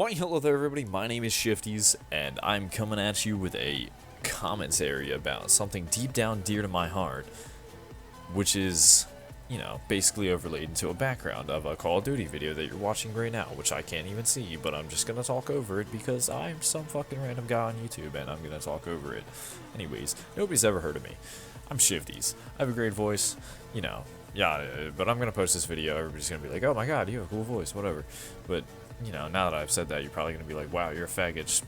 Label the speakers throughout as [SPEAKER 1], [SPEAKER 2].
[SPEAKER 1] Why hello there everybody, my name is ShiiFTYz, and I'm coming at you with a commentary about something deep down dear to my heart, which is, basically overlaid into a background of a Call of Duty video that you're watching right now, which I can't even see, but I'm just gonna talk over it because I'm some fucking random guy on YouTube and I'm gonna talk over it. Anyways, nobody's ever heard of me. I'm ShiiFTYz. I have a great voice, yeah, but I'm gonna post this video, everybody's gonna be like, oh my god, you have a cool voice, whatever. But now that I've said that, you're probably going to be like, wow, you're a faggot. Just,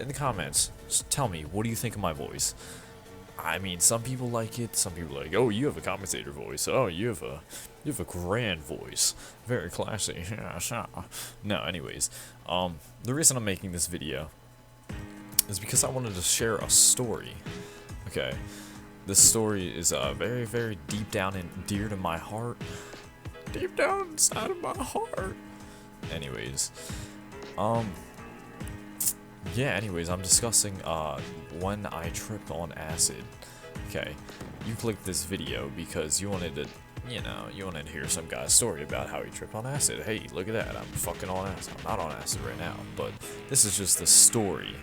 [SPEAKER 1] in the comments, just tell me, what do you think of my voice? I mean, some people like it, some people are like, oh, you have a commentator voice. Oh, you have a grand voice. Very classy. No, anyways, the reason I'm making this video is because I wanted to share a story. Okay, this story is very, very deep down and dear to my heart. Deep down inside of my heart. Anyways, I'm discussing when I tripped on acid. Okay, you clicked this video because you wanted to, you wanted to hear some guy's story about how he tripped on acid. Hey, look at that, I'm fucking on acid. I'm not on acid right now, but this is just the story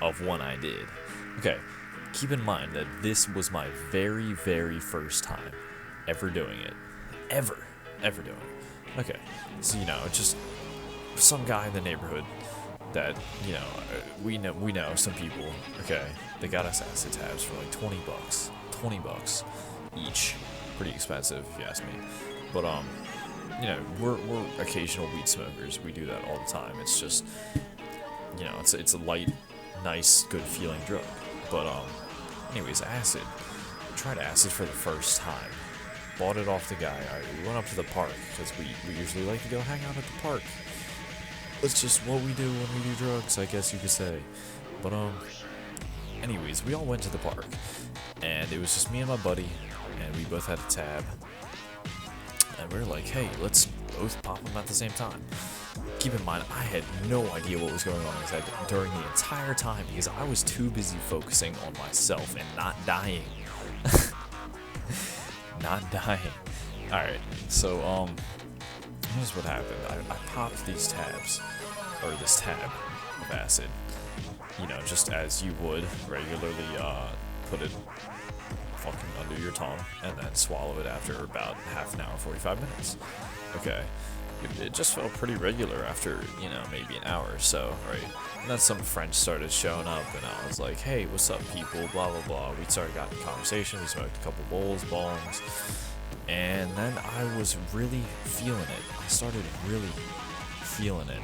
[SPEAKER 1] of when I did. Okay, keep in mind that this was my very, very first time ever doing it. Ever doing it. Okay, so just some guy in the neighborhood that we know some people. Okay, they got us acid tabs for like 20 bucks each. Pretty expensive if you ask me. But we're occasional weed smokers. We do that all the time. It's just it's a light, nice, good feeling drug. But anyways, acid. I tried acid for the first time. Bought it off the guy. Alright, we went up to the park because we usually like to go hang out at the park. That's just what we do when we do drugs, I guess you could say. But anyways, we all went to the park, and it was just me and my buddy, and we both had a tab, and we were like, hey, let's both pop them at the same time. Keep in mind, I had no idea what was going on in his head during the entire time because I was too busy focusing on myself and not dying. Not dying. Alright, so here's what happened. I popped these tabs, or this tab of acid, just as you would regularly put it fucking under your tongue and then swallow it after about half an hour, 45 minutes. Okay, it just felt pretty regular after, maybe an hour or so, right? And then some friends started showing up, and I was like, hey, what's up, people, blah, blah, blah. We started getting in conversation, we smoked a couple bowls, bongs, and then I was really feeling it. I started really feeling it,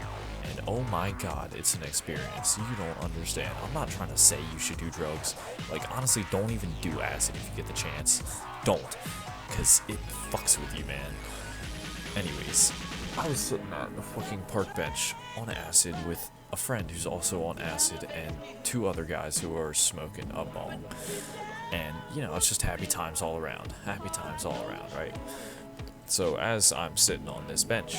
[SPEAKER 1] and oh my god, it's an experience. You don't understand. I'm not trying to say you should do drugs. Like, honestly, don't even do acid if you get the chance. Don't, because it fucks with you, man. Anyways, I was sitting at the fucking park bench on acid with a friend who's also on acid and two other guys who are smoking a bong. And, it's just happy times all around. Happy times all around, right? So as I'm sitting on this bench,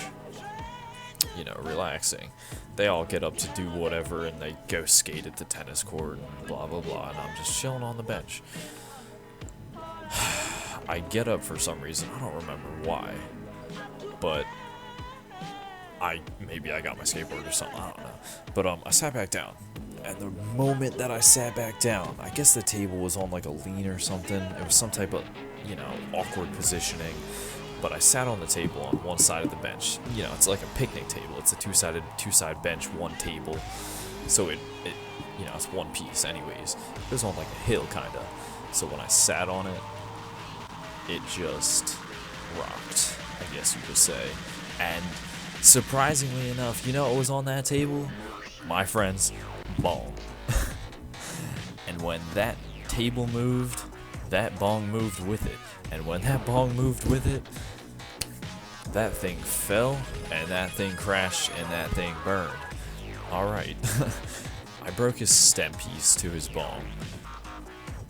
[SPEAKER 1] relaxing, they all get up to do whatever and they go skate at the tennis court and blah, blah, blah. And I'm just chilling on the bench. I get up for some reason. I don't remember why. But maybe I got my skateboard or something, I don't know. But I sat back down, and the moment that I sat back down, I guess the table was on like a lean or something. It was some type of, awkward positioning. But I sat on the table on one side of the bench. It's like a picnic table. It's a two-side bench, one table. So it it's one piece anyways. It was on like a hill kinda. So when I sat on it, it just rocked, I guess you could say. And surprisingly enough, what was on that table? My friend's bong. And when that table moved, that bong moved with it. And when that bong moved with it, that thing fell, and that thing crashed, and that thing burned. Alright. I broke his stem piece to his bong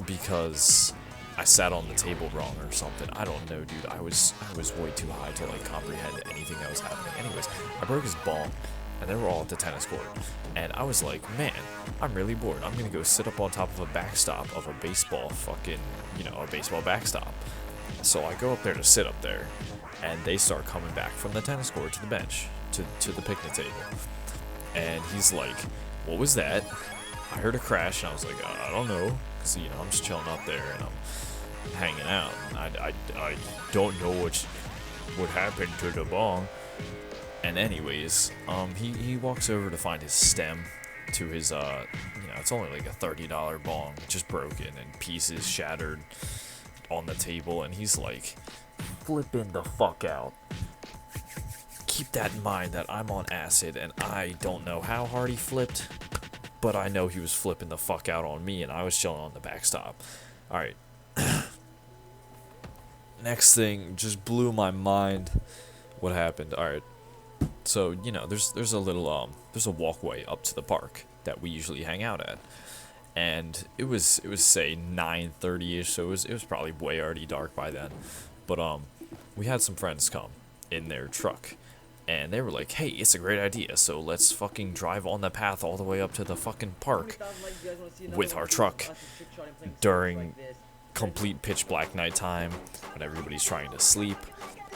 [SPEAKER 1] because I sat on the table wrong or something. I don't know, dude. I was way too high to like comprehend anything that was happening. Anyways, I broke his bong, and they were all at the tennis court. And I was like, man, I'm really bored. I'm gonna go sit up on top of a backstop of a baseball fucking, a baseball backstop. So I go up there to sit up there, and they start coming back from the tennis court to the bench to to the picnic table. And he's like, what was that? I heard a crash, and I was like, I don't know, because, you know, I'm just chilling up there, and I'm hanging out, and I don't know what happened to the bong. And anyways, he walks over to find his stem to his, you know, it's only like a $30 bong, just broken and pieces shattered on the table, and he's like, flipping the fuck out. Keep that in mind that I'm on acid, and I don't know how hard he flipped, but I know he was flipping the fuck out on me, and I was chilling on the backstop. Alright. Next thing just blew my mind. What happened? Alright. So, you know, there's a little, there's a walkway up to the park that we usually hang out at. And it was say 9:30ish, so it was probably way already dark by then. But, we had some friends come in their truck. And they were like, hey, it's a great idea, so let's fucking drive on the path all the way up to the fucking park with our truck during complete pitch black nighttime when everybody's trying to sleep,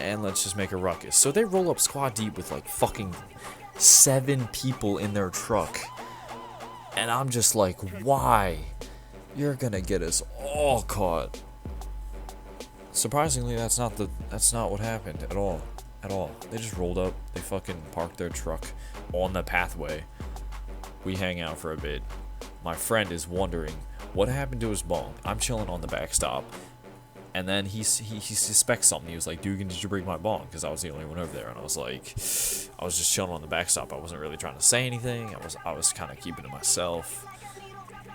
[SPEAKER 1] and let's just make a ruckus. So they roll up squad deep with like fucking 7 people in their truck. And I'm just like, why? You're gonna get us all caught. Surprisingly, that's not what happened at all. At all. They just rolled up, they fucking parked their truck on the pathway. We hang out for a bit. My friend is wondering what happened to his bong. I'm chilling on the backstop, and then he suspects something. He was like, Dugan, did you bring my bong? Because I was the only one over there, and I was like, I was just chilling on the backstop. I wasn't really trying to say anything. I was kind of keeping to myself,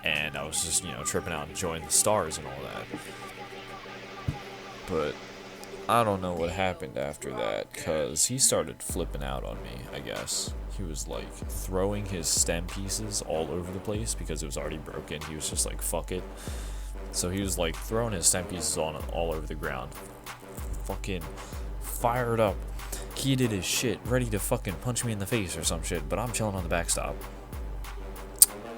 [SPEAKER 1] and I was just, you know, tripping out, enjoying the stars and all that. But I don't know what happened after that, because he started flipping out on me, I guess. He was, like, throwing his stem pieces all over the place because it was already broken. He was just like, fuck it. So he was, like, throwing his stem pieces on all over the ground. Fucking fired up. Heated as shit, ready to fucking punch me in the face or some shit, but I'm chilling on the backstop.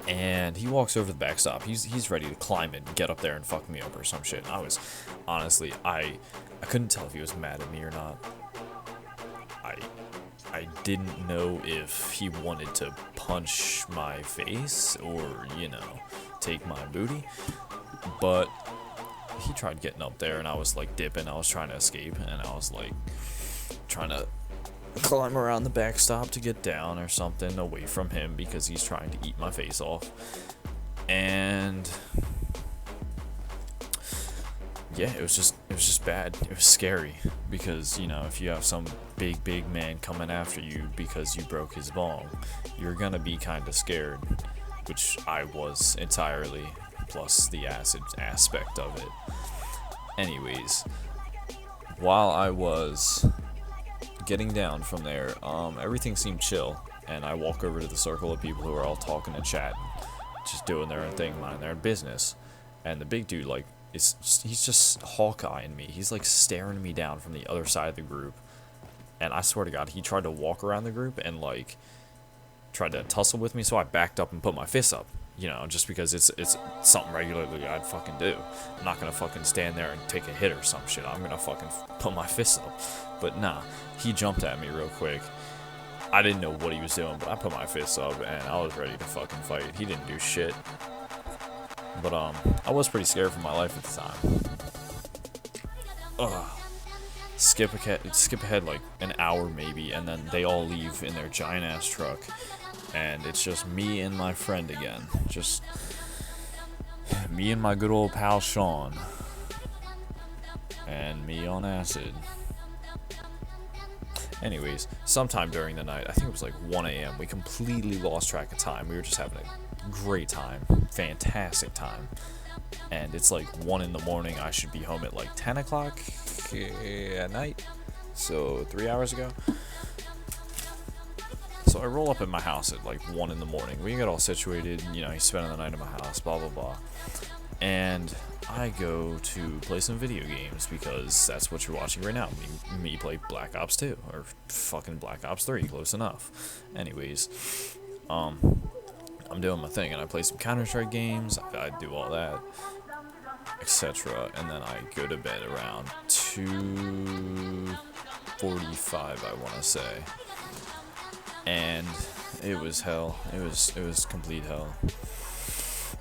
[SPEAKER 1] And he walks over the backstop. He's ready to climb it and get up there and fuck me up or some shit. And I was, honestly, I couldn't tell if he was mad at me or not. I didn't know if he wanted to punch my face or, you know, take my booty. But he tried getting up there, and I was like dipping. I was trying to escape, and I was like trying to climb around the backstop to get down or something away from him because he's trying to eat my face off. And yeah, it was just bad. It was scary because, you know, if you have some big man coming after you because you broke his bong, you're gonna be kind of scared, which I was entirely, plus the acid aspect of it. Anyways, while I was getting down from there, everything seemed chill, and I walk over to the circle of people who are all talking and chatting, just doing their own thing, minding their own business. And the big dude, like, he's just Hawkeyeing me. He's like staring me down from the other side of the group, and I swear to God, he tried to walk around the group and like tried to tussle with me. So I backed up and put my fists up, you know, just because it's something regularly I'd fucking do. I'm not gonna fucking stand there and take a hit or some shit. I'm gonna fucking put my fists up. But nah, he jumped at me real quick. I didn't know what he was doing, but I put my fists up and I was ready to fucking fight. He didn't do shit. But I was pretty scared for my life at the time. Ugh. Skip ahead like an hour maybe, and then they all leave in their giant ass truck, and it's just me and my friend again. Just me and my good old pal Sean, and me on acid. Anyways, sometime during the night, I think it was like 1 a.m., we completely lost track of time. We were just having a great time, fantastic time. And it's like 1 in the morning. I should be home at like 10 o'clock at night, so 3 hours ago. So I roll up at my house at like 1 in the morning. We get all situated, you know, he's spending the night at my house, blah blah blah. And I go to play some video games because that's what you're watching right now. Me play Black Ops 2 or fucking Black Ops 3, close enough. Anyways, I'm doing my thing, and I play some Counter-Strike games. I do all that, etc. And then I go to bed around 2:45, I want to say. and it was hell. It was complete hell.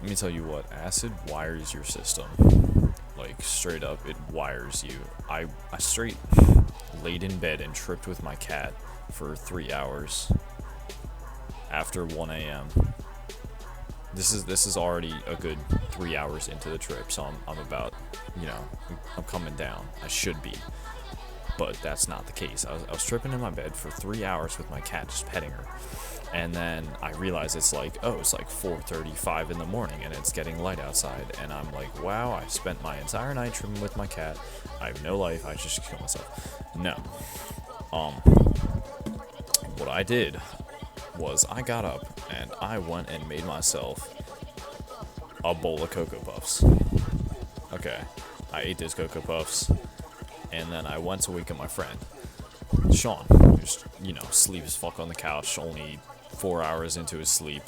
[SPEAKER 1] Let me tell you what, acid wires your system. Like, straight up, it wires you. I straight laid in bed and tripped with my cat for 3 hours after 1 a.m. This is already a good 3 hours into the trip, so I'm about, I'm coming down. I should be, but that's not the case. I was tripping in my bed for 3 hours with my cat, just petting her, and then I realized it's like 4:35 in the morning, and it's getting light outside, and I'm like, wow, I spent my entire night tripping with my cat. I have no life. I should just kill myself. No. What I did was I got up and I went and made myself a bowl of Cocoa Puffs. Okay, I ate those Cocoa Puffs, and then I went to wake up my friend, Sean, who's, sleep as fuck on the couch, only 4 hours into his sleep,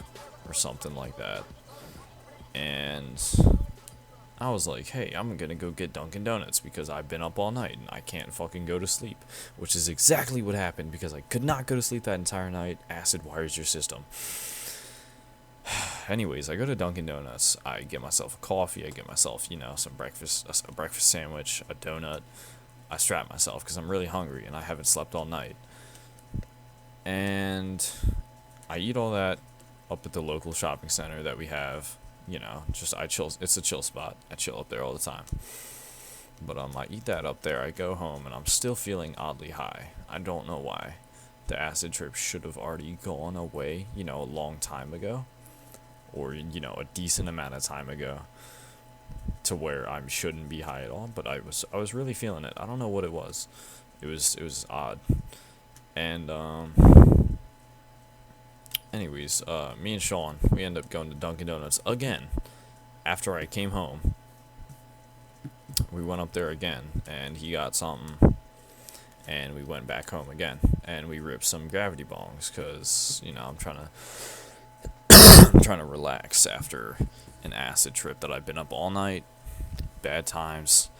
[SPEAKER 1] or something like that. And I was like, hey, I'm gonna go get Dunkin' Donuts because I've been up all night and I can't fucking go to sleep. Which is exactly what happened, because I could not go to sleep that entire night. Acid wires your system. Anyways, I go to Dunkin' Donuts. I get myself a coffee. I get myself, some breakfast, a breakfast sandwich, a donut. I strap myself because I'm really hungry and I haven't slept all night. And I eat all that up at the local shopping center that we have. I chill. It's a chill spot. I chill up there all the time. But I eat that up there. I go home and I'm still feeling oddly high. I don't know why. The acid trip should have already gone away, a long time ago, or a decent amount of time ago, to where I shouldn't be high at all. But I was really feeling it. I don't know what it was. It was odd. And anyways, me and Sean, we end up going to Dunkin' Donuts again. After I came home, we went up there again, and he got something, and we went back home again, and we ripped some gravity bongs, because, I'm trying to relax after an acid trip that I've been up all night, bad times,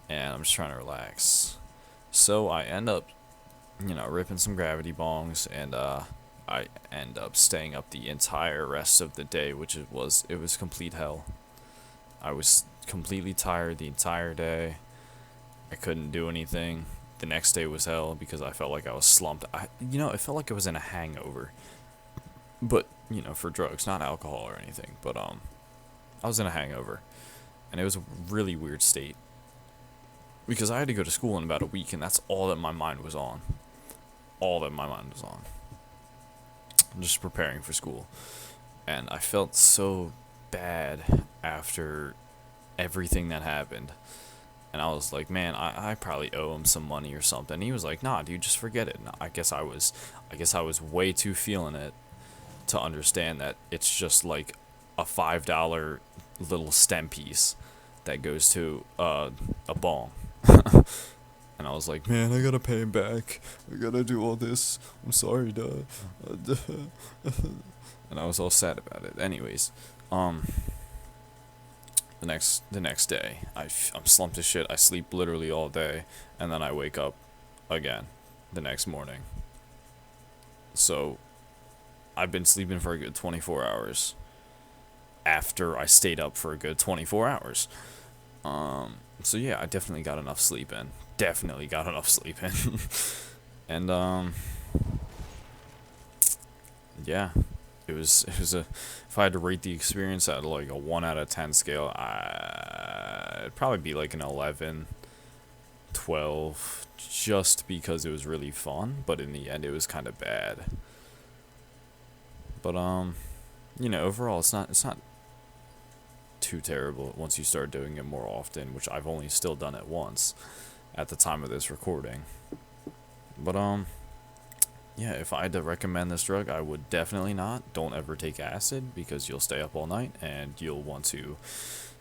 [SPEAKER 1] and I'm just trying to relax. So I end up, ripping some gravity bongs, and, I end up staying up the entire rest of the day, which it was complete hell. I was completely tired the entire day. I couldn't do anything. The next day was hell because I felt like I was slumped. It felt like I was in a hangover. But, for drugs, not alcohol or anything. But, I was in a hangover. And it was a really weird state. Because I had to go to school in about a week, and that's all that my mind was on. Just preparing for school, and I felt so bad after everything that happened, and I was like, man, I probably owe him some money or something. And he was like, nah, dude, just forget it. And I guess I was way too feeling it to understand that it's just like a $5 little stem piece that goes to a bong. And I was like, man, I gotta pay him back. I gotta do all this. I'm sorry, duh. And I was all sad about it. Anyways, the next day, I'm slumped as shit. I sleep literally all day, and then I wake up again the next morning. So, I've been sleeping for a good 24 hours after I stayed up for a good 24 hours. So yeah, I definitely got enough sleep in. And yeah, it was if I had to rate the experience at like a 1 out of 10 scale, it'd probably be like an 11, 12, just because it was really fun, but in the end it was kind of bad. But overall it's not too terrible once you start doing it more often, which I've only still done it once at the time of this recording. But yeah, if I had to recommend this drug, I would definitely don't ever take acid, because you'll stay up all night and you'll want to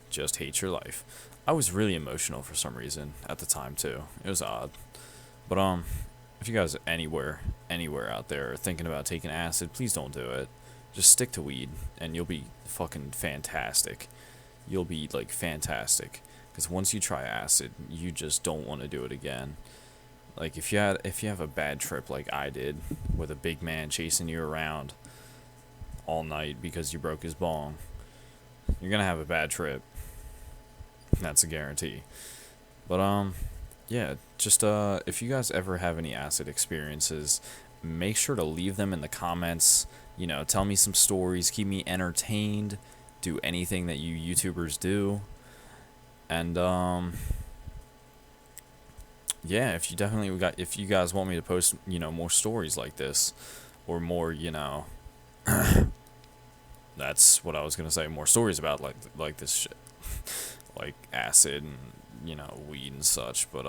[SPEAKER 1] just hate your life. I was really emotional for some reason at the time too. It was odd. But if you guys are anywhere out there thinking about taking acid, please don't do it. Just stick to weed and you'll be fucking fantastic. You'll be like fantastic, because once you try acid, you just don't want to do it again. Like, if you have a bad trip like I did, with a big man chasing you around all night because you broke his bong, you're gonna have a bad trip. That's a guarantee. But yeah, just if you guys ever have any acid experiences, make sure to leave them in the comments. You know, tell me some stories, keep me entertained, do anything that you YouTubers do. And yeah, if you guys want me to post, you know, more stories like this, or more, you know, that's what I was gonna say, more stories about like this shit, like acid and, you know, weed and such. But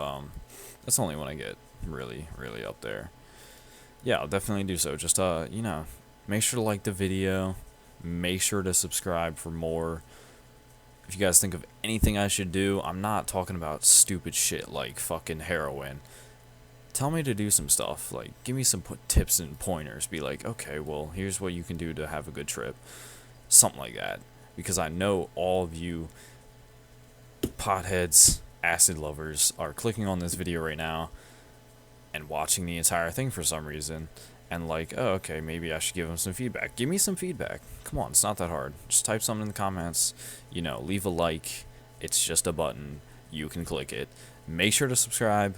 [SPEAKER 1] that's only when I get really up there. Yeah, I'll definitely do so. Just you know, make sure to like the video, make sure to subscribe for more. If you guys think of anything I should do, I'm not talking about stupid shit like fucking heroin. Tell me to do some stuff. Like, give me some tips and pointers. Be like, okay, well, here's what you can do to have a good trip. Something like that. Because I know all of you potheads, acid lovers, are clicking on this video right now and watching the entire thing for some reason. And like, oh, okay, maybe I should give them some feedback. Give me some feedback. Come on, it's not that hard. Just type something in the comments. You know, leave a like. It's just a button. You can click it. Make sure to subscribe.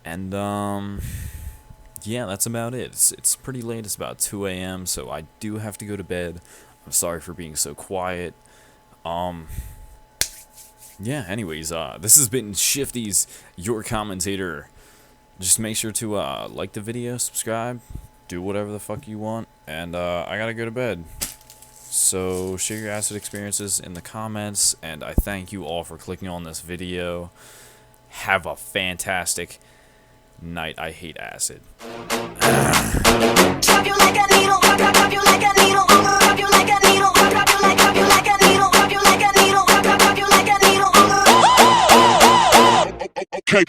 [SPEAKER 1] And, yeah, that's about it. It's pretty late. It's about 2 a.m., so I do have to go to bed. I'm sorry for being so quiet. Yeah, anyways, this has been ShiiFTYz, your commentator. Just make sure to like the video, subscribe, do whatever the fuck you want, and I gotta go to bed. So share your acid experiences in the comments, and I thank you all for clicking on this video. Have a fantastic night. I hate acid.
[SPEAKER 2] Drop you like a needle, drop you like a needle, drop you like a needle, drop you like a needle, drop you like a needle, drop you like a needle. Okay.